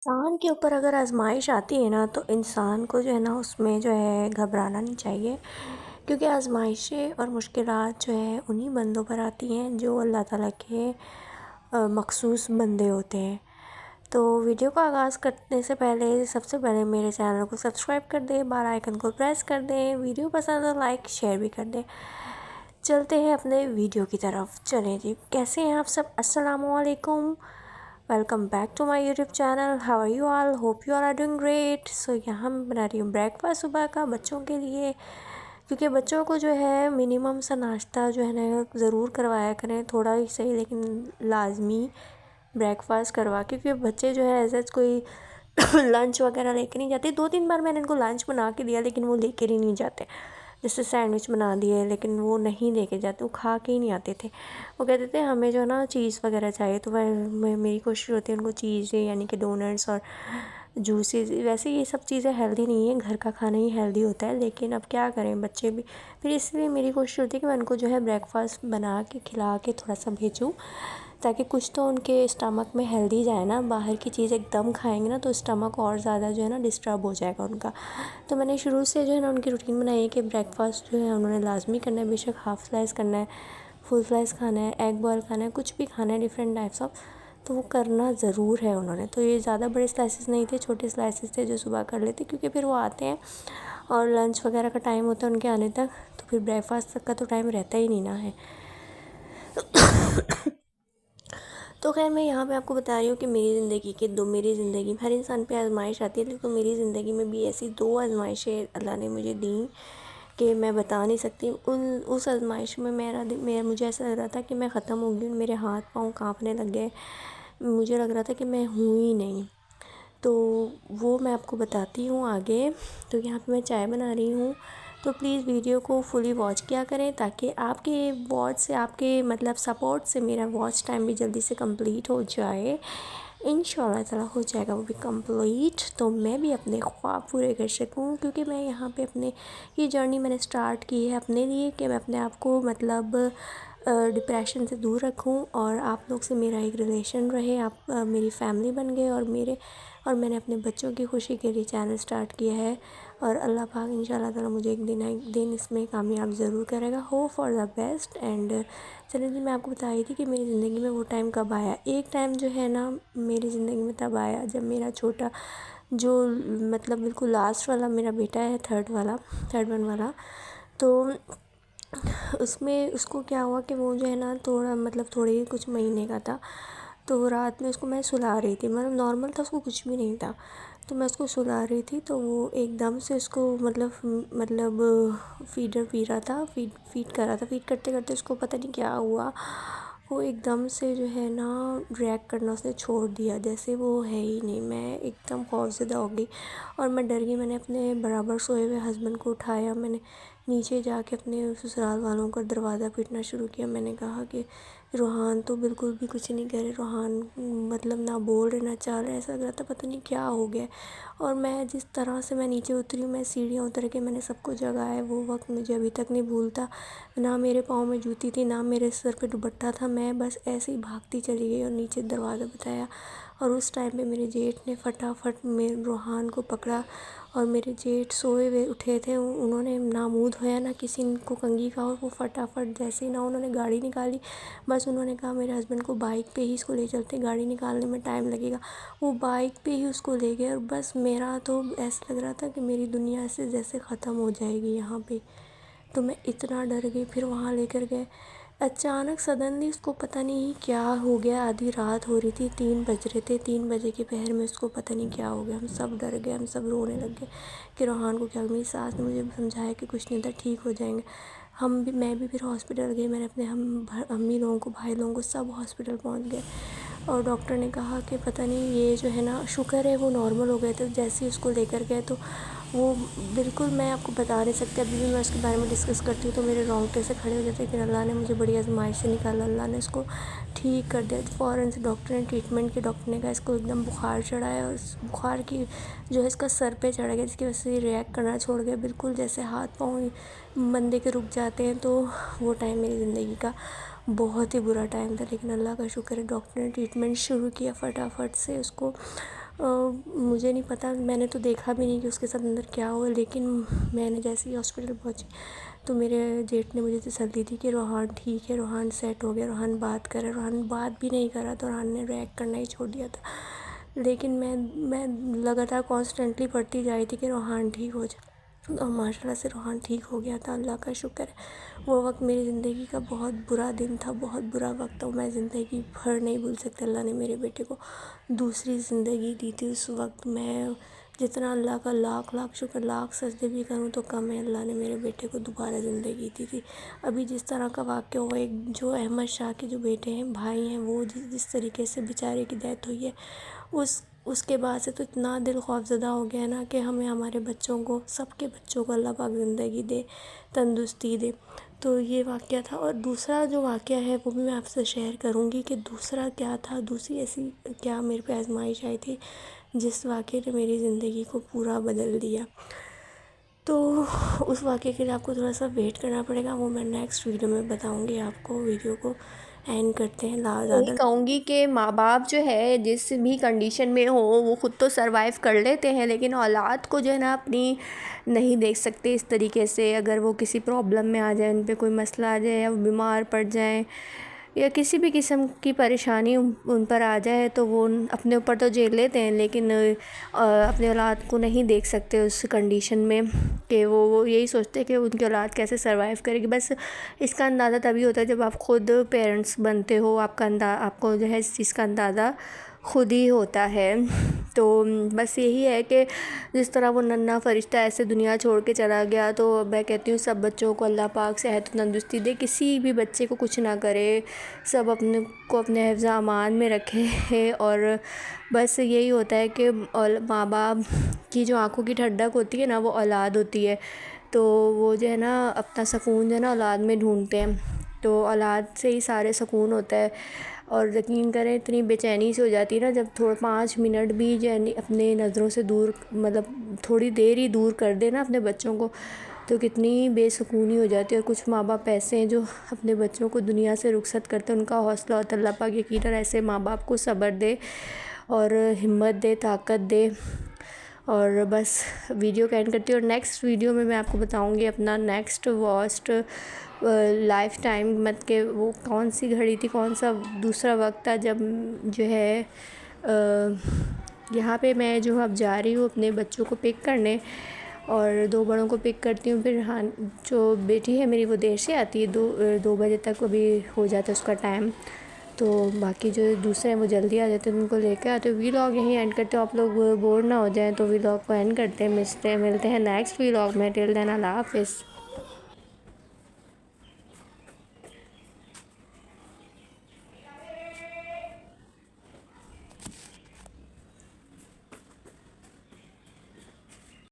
इंसान के ऊपर अगर आज़माइश आती है ना तो इंसान को जो है ना उसमें जो है घबराना नहीं चाहिए, क्योंकि आज़माइशें और मुश्किलात जो है उन्हीं बंदों पर आती हैं जो अल्लाह ताला के मखसूस बंदे होते हैं। तो वीडियो का आगाज़ करने से पहले सबसे पहले मेरे चैनल को सब्सक्राइब कर दें, बेल आइकन को प्रेस कर दें, वीडियो पसंद है लाइक शेयर भी कर दें। चलते हैं अपने वीडियो की तरफ। चलें जी, कैसे हैं आप सब? अस्सलामु अलैकुम, welcome back to my YouTube channel. How are you all? Hope you are doing great. So यहाँ मैं बना रही हूँ ब्रेकफास्ट सुबह का बच्चों के लिए, क्योंकि बच्चों को जो है मिनिमम सा नाश्ता जो है ना ज़रूर करवाया करें, थोड़ा ही सही लेकिन लाजमी ब्रेकफास्ट करवा, क्योंकि बच्चे जो है ऐसा कोई लंच वगैरह लेके नहीं जाते। 2-3 बार मैंने इनको लंच बना के दिया लेकिन वो लेकर ही नहीं जाते। जैसे सैंडविच बना दिए लेकिन वो नहीं लेके जाते, वो खा के ही नहीं आते थे। वो कहते थे हमें जो है ना चीज़ वगैरह चाहिए, तो मेरी कोशिश होती है उनको चीज़ यानी कि डोनट्स और जूसेस। वैसे ये सब चीज़ें हेल्दी नहीं है, घर का खाना ही हेल्दी होता है, लेकिन अब क्या करें बच्चे भी। फिर इसलिए मेरी कोशिश होती है कि मैं उनको जो है ब्रेकफास्ट बना के खिला के थोड़ा सा भेजूँ, ताकि कुछ तो उनके स्टमक में हेल्दी जाए ना। बाहर की चीज़ एकदम खाएंगे ना तो स्टमक और ज़्यादा जो है ना डिस्टर्ब हो जाएगा उनका। तो मैंने शुरू से जो है ना उनकी रूटीन बनाई है कि ब्रेकफास्ट जो है उन्होंने लाजमी करना है, बेशक हाफ़ स्लाइस करना है, फुल स्लाइस खाना है, एग बॉयल खाना है, कुछ भी खाना है डिफरेंट टाइप्स ऑफ, तो वो करना ज़रूर है उन्होंने। तो ये ज़्यादा बड़े स्लाइसेस नहीं थे, छोटे स्लाइसेस थे जो सुबह कर लेते, क्योंकि फिर वो आते हैं और लंच वगैरह का टाइम होता है उनके आने तक, तो फिर ब्रेकफास्ट तक का तो टाइम रहता ही नहीं ना है। तो खैर मैं यहाँ पे आपको बता रही हूँ कि मेरी ज़िंदगी में हर इंसान पे आजमाइश आती है, लेकिन तो मेरी ज़िंदगी में भी ऐसी 2 आजमाइशें अल्लाह ने मुझे दी कि मैं बता नहीं सकती। उस आजमाइश में मुझे ऐसा लग रहा था कि मैं ख़त्म हो गई, मेरे हाथ पाँव काँपने लग गए, मुझे लग रहा था कि मैं हूँ ही नहीं। तो वो मैं आपको बताती हूँ आगे। तो यहाँ पे मैं चाय बना रही हूँ, तो प्लीज़ वीडियो को फुली वॉच किया करें, ताकि आपके वॉच से, आपके मतलब सपोर्ट से मेरा वॉच टाइम भी जल्दी से कंप्लीट हो जाए। इंशाल्लाह ताला हो जाएगा वो भी कंप्लीट, तो मैं भी अपने ख्वाब पूरे कर सकूँ। क्योंकि मैं यहाँ पे अपने ये जर्नी मैंने स्टार्ट की है अपने लिए, कि मैं अपने आप को मतलब डिप्रेशन से दूर रखूँ और आप लोग से मेरा एक रिलेशन रहे। आप मेरी फैमिली बन गए, और मैंने अपने बच्चों की खुशी के लिए चैनल स्टार्ट किया है, और अल्लाह पाक इंशाल्लाह ताला मुझे एक दिन इसमें कामयाब ज़रूर करेगा। Hope for the best. And चलिए जी, मैं आपको बता रही थी कि मेरी ज़िंदगी में वो टाइम कब आया। एक टाइम जो है ना मेरी ज़िंदगी में तब आया जब मेरा छोटा जो मतलब बिल्कुल लास्ट वाला मेरा बेटा है, थर्ड वन वाला, तो उसमें उसको क्या हुआ कि वो जो है ना थोड़ा मतलब थोड़े ही कुछ महीने का था। तो रात में उसको मैं सुला रही थी, मतलब नॉर्मल था, उसको कुछ भी नहीं था। तो मैं उसको सुला रही थी, तो वो एकदम से उसको मतलब फीडर पी रहा था, फीड कर रहा था। फीड करते करते उसको पता नहीं क्या हुआ, वो एकदम से जो है ना रिएक्ट करना उसने छोड़ दिया, जैसे वो है ही नहीं। मैं एकदम खौफज़दा हो गई और मैं डर गई। मैंने अपने बराबर सोए हुए हस्बैंड को उठाया, मैंने नीचे जाके अपने ससुराल वालों का दरवाज़ा पीटना शुरू किया। मैंने कहा कि रूहान तो बिल्कुल भी कुछ नहीं कह रहे, रूहान मतलब ना बोल रहे ना चाल रहे, ऐसा लग रहा था पता नहीं क्या हो गया। और मैं जिस तरह से मैं नीचे उतरी, मैं सीढ़ियाँ उतर के मैंने सबको जगाया, वो वक्त मुझे अभी तक नहीं भूलता। ना मेरे पाँव में जूती थी, ना मेरे सर पे दुपट्टा था, मैं बस ऐसे ही भागती चली गई और नीचे दरवाज़ा बताया। और उस टाइम पे मेरे जेठ ने फटाफट मेरे रूहान को पकड़ा, और मेरे जेठ सोए हुए उठे थे, उन्होंने ना मुँह धोया ना किसी को कंघी का, और वो फटाफट जैसे ही ना उन्होंने गाड़ी निकाली, बस उन्होंने कहा मेरे हस्बैंड को बाइक पे ही इसको ले चलते, गाड़ी निकालने में टाइम लगेगा। वो बाइक पे ही उसको ले गए, और बस मेरा तो ऐसा लग रहा था कि मेरी दुनिया से जैसे ख़त्म हो जाएगी यहाँ पे। तो मैं इतना डर गई। फिर वहाँ लेकर गए, अचानक सडनली उसको पता नहीं क्या हो गया, आधी रात हो रही थी, 3 बज रहे थे, 3 बजे के पहर में उसको पता नहीं क्या हो गया। हम सब डर गए, हम सब रोने लग गए कि रोहान को क्या। मेरी सास ने मुझे समझाया कि कुछ नहीं था, ठीक हो जाएंगे। मैं भी फिर हॉस्पिटल गई, मैंने अपने अम्मी लोगों को, भाई लोगों को, सब हॉस्पिटल पहुंच गए, और डॉक्टर ने कहा कि पता नहीं ये जो है ना, शुक्र है वो नॉर्मल हो गए थे। जैसे ही उसको लेकर गए तो वो बिल्कुल, मैं आपको बता नहीं सकती, अभी भी मैं उसके बारे में डिस्कस करती हूँ तो मेरे रोंगटे से खड़े हो जाते हैं। फिर अल्लाह ने मुझे बड़ी आजमाइश से निकाला, अल्लाह ने उसको ठीक कर दिया। फ़ौरन से डॉक्टर ने ट्रीटमेंट की, डॉक्टर ने कहा इसको एकदम बुखार चढ़ा है, और इस बुखार की जो है इसका सर पे चढ़ गया, जिसकी वजह से ये रिएक्ट करना छोड़ गया, बिल्कुल जैसे हाथ पाँव बंदे के रुक जाते हैं। तो वो टाइम मेरी ज़िंदगी का बहुत ही बुरा टाइम था, लेकिन अल्लाह का शुक्र है डॉक्टर ने ट्रीटमेंट शुरू किया फटाफट से उसको, مجھے نہیں پتہ، میں نے تو دیکھا بھی نہیں کہ اس کے ساتھ اندر کیا ہوا، لیکن میں نے جیسے ہی ہاسپٹل پہنچی تو میرے جیٹ نے مجھے تسلی دی کہ روحان ٹھیک ہے، روحان سیٹ ہو گیا، روحان بات کرے۔ روحان بات بھی نہیں کرا تو روحان نے ریئیکٹ کرنا ہی چھوڑ دیا تھا، لیکن میں لگاتار کانسٹنٹلی پڑھتی جا رہی تھی کہ روحان ٹھیک ہو جائے، اور ماشاء اللہ سے روحان ٹھیک ہو گیا تھا، اللہ کا شکر ہے۔ وہ وقت میری زندگی کا بہت برا دن تھا، بہت برا وقت تھا، میں زندگی بھر نہیں بھول سکتی۔ اللہ نے میرے بیٹے کو دوسری زندگی دی تھی اس وقت، میں جتنا اللہ کا لاکھ لاکھ شکر، لاکھ سجدے بھی کروں تو کم ہے، اللہ نے میرے بیٹے کو دوبارہ زندگی دی تھی۔ ابھی جس طرح کا واقعہ ہوا، ایک جو احمد شاہ کے جو بیٹے ہیں، بھائی ہیں، وہ جس طریقے سے بیچارے کی ڈیتھ ہوئی ہے، اس کے بعد سے تو اتنا دل خوف زدہ ہو گیا نا کہ ہمیں ہمارے بچوں کو، سب کے بچوں کو اللہ پاک زندگی دے، تندرستی دے۔ تو یہ واقعہ تھا، اور دوسرا جو واقعہ ہے وہ بھی میں آپ سے شیئر کروں گی کہ دوسرا کیا تھا، دوسری ایسی کیا میرے پہ آزمائش آئی تھی جس واقعے نے میری زندگی کو پورا بدل دیا۔ تو اس واقعے کے لیے آپ کو تھوڑا سا ویٹ کرنا پڑے گا، وہ میں نیکسٹ ویڈیو میں بتاؤں گی آپ کو۔ ویڈیو کو اینڈ کرتے ہیں، یہی کہوں گی کہ ماں باپ جو ہے جس بھی کنڈیشن میں ہو وہ خود تو سروائیو کر لیتے ہیں، لیکن اولاد کو جو ہے نا اپنی نہیں دیکھ سکتے اس طریقے سے۔ اگر وہ کسی پرابلم میں آ جائیں، ان پہ کوئی مسئلہ آ جائے، یا وہ بیمار پڑ جائیں، یا کسی بھی قسم کی پریشانی ان پر آ جائے، تو وہ اپنے اوپر تو جھیل لیتے ہیں، لیکن اپنے اولاد کو نہیں دیکھ سکتے اس کنڈیشن میں، کہ وہ یہی سوچتے کہ ان کی اولاد کیسے سروائیو کرے گی۔ بس اس کا اندازہ تبھی ہوتا ہے جب آپ خود پیرنٹس بنتے ہو، آپ کو جو ہے اس چیز کا اندازہ خود ہی ہوتا ہے۔ تو بس یہی ہے کہ جس طرح وہ ننھا فرشتہ ایسے دنیا چھوڑ کے چلا گیا، تو میں کہتی ہوں سب بچوں کو اللہ پاک صحت و تندرستی دے، کسی بھی بچے کو کچھ نہ کرے، سب اپنے حفظ امان میں رکھے۔ اور بس یہی ہوتا ہے کہ ماں باپ کی جو آنکھوں کی ٹھنڈک ہوتی ہے نا، وہ اولاد ہوتی ہے، تو وہ جو ہے نا اپنا سکون جو ہے نا اولاد میں ڈھونڈتے ہیں، تو اولاد سے ہی سارے سکون ہوتا ہے۔ اور یقین کریں اتنی بے چینی سے ہو جاتی ہے نا جب 5 منٹ بھی یعنی اپنے نظروں سے دور، مطلب تھوڑی دیر ہی دور کر دے نا اپنے بچوں کو، تو کتنی بے سکونی ہو جاتی ہے۔ اور کچھ ماں باپ ایسے ہیں جو اپنے بچوں کو دنیا سے رخصت کرتے ہیں، ان کا حوصلہ ہوتا ہے۔ اللہ پاک یقیناً ایسے ماں باپ کو صبر دے اور ہمت دے، طاقت دے۔ اور بس ویڈیو کا اینڈ کرتی ہوں، اور نیکسٹ ویڈیو میں آپ کو بتاؤں گی اپنا نیکسٹ واسٹ لائف ٹائم، مت کہ وہ کون سی گھڑی تھی، کون سا دوسرا وقت تھا جب جو ہے یہاں پہ میں جو اب جا رہی ہوں اپنے بچوں کو پک کرنے، اور 2 بڑوں کو پک کرتی ہوں، پھر جو بیٹی ہے میری وہ دیر سے آتی ہے، 2 بجے تک ابھی ہو جاتا ہے اس کا ٹائم، تو باقی جو دوسرے ہیں وہ جلدی آ جاتے ہیں، ان کو لے کے آتے ہیں۔ ویلاگ یہیں اینڈ کرتے ہیں، آپ لوگ بور نہ ہو جائیں تو ویلاگ کو اینڈ کرتے ہیں، ملتے ہیں نیکسٹ ویلاگ میں۔ ٹل دین اللہ حافظ۔